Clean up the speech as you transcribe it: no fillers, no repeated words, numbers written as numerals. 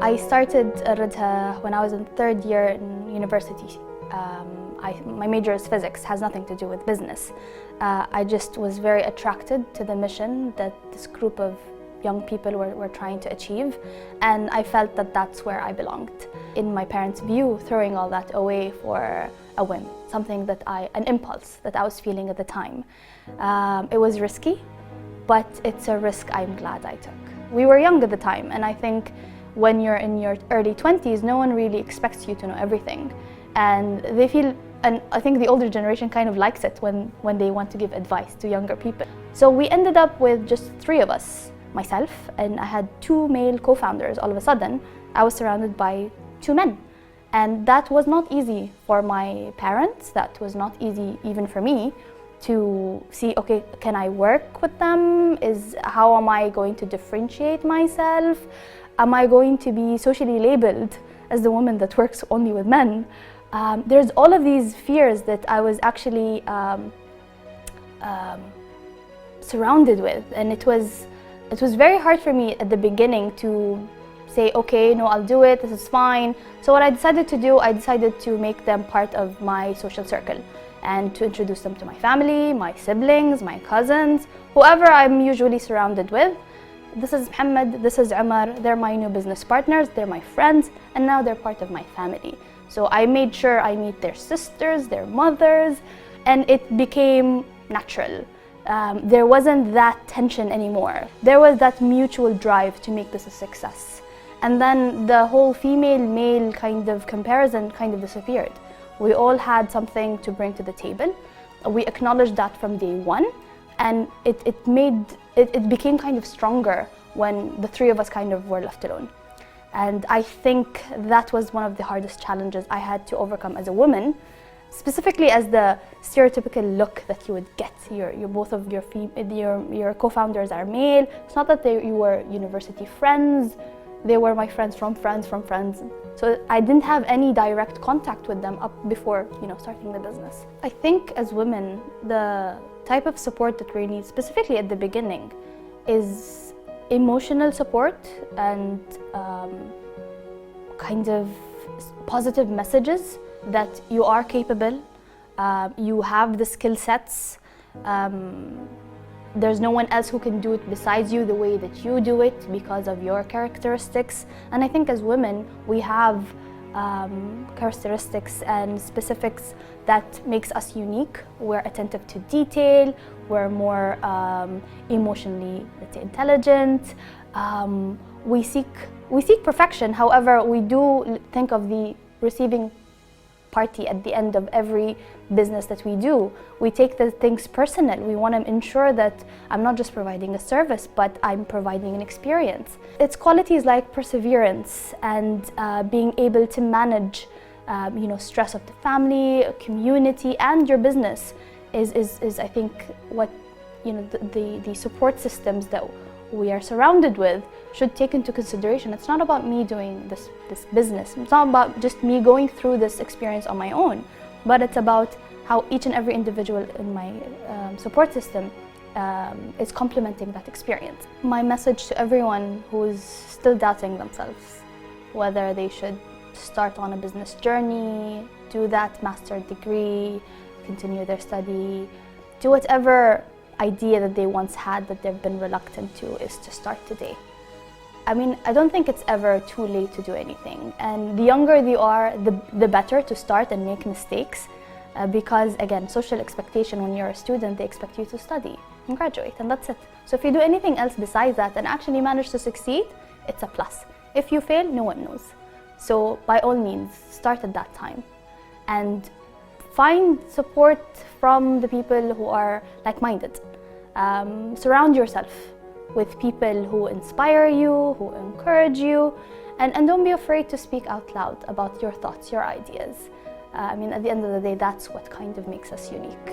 I started Rud'ha when I was in third year in university. My major is physics, has nothing to do with business. I just was very attracted to the mission that this group of young people were trying to achieve, and I felt that that's where I belonged. In my parents' view, throwing all that away for a whim, something that an impulse that I was feeling at the time. It was risky, but it's a risk I'm glad I took. We were young at the time, and I think when you're in your early 20s, no one really expects you to know everything. And they feel, and I think the older generation kind of likes it when they want to give advice to younger people. So we ended up with just 3 of us, myself, and I had 2 male co-founders. All of a sudden, I was surrounded by 2 men. And that was not easy for my parents, that was not easy even for me to see, okay, can I work with them? How am I going to differentiate myself? Am I going to be socially labeled as the woman that works only with men? There's all of these fears that I was actually surrounded with, and it was very hard for me at the beginning to say, okay, no, I'll do it, this is fine. So what I decided to do, I decided to make them part of my social circle and to introduce them to my family, my siblings, my cousins, whoever I'm usually surrounded with. This is Muhammad, this is Umar, they're my new business partners, they're my friends, and now they're part of my family. So I made sure I meet their sisters, their mothers, and it became natural. There wasn't that tension anymore. There was that mutual drive to make this a success. And then the whole female-male kind of comparison kind of disappeared. We all had something to bring to the table. We acknowledged that from day one, and it became kind of stronger when the 3 of us kind of were left alone. And I think that was one of the hardest challenges I had to overcome as a woman, specifically as the stereotypical look that you would get. Both of your co-founders are male. It's not that you were university friends. They were my friends from friends from friends. So I didn't have any direct contact with them up before, starting the business. I think as women, the type of support that we need, specifically at the beginning, is emotional support and kind of positive messages that you are capable, you have the skill sets, there's no one else who can do it besides you the way that you do it because of your characteristics. And I think as women, we have characteristics and specifics that makes us unique. We're attentive to detail, we're more emotionally, let's say, intelligent. We seek perfection. However, we do think of the receiving party at the end of every business that we do. We take the things personal. We want to ensure that I'm not just providing a service, but I'm providing an experience. It's qualities like perseverance and being able to manage stress of the family, community, and your business is I think what the support systems that we are surrounded with should take into consideration. It's not about me doing this business. It's not about just me going through this experience on my own, but it's about how each and every individual in my support system is complementing that experience. My message to everyone who's still doubting themselves, whether they should start on a business journey, do that master's degree, continue their study, do whatever idea that they once had that they've been reluctant to, is to start today. I mean, I don't think it's ever too late to do anything. And the younger you are, the better to start and make mistakes. Because again, social expectation when you're a student, they expect you to study and graduate, and that's it. So if you do anything else besides that and actually manage to succeed, it's a plus. If you fail, no one knows. So by all means, start at that time. And find support from the people who are like-minded. Surround yourself with people who inspire you, who encourage you, and don't be afraid to speak out loud about your thoughts, your ideas. I mean, at the end of the day, that's what kind of makes us unique.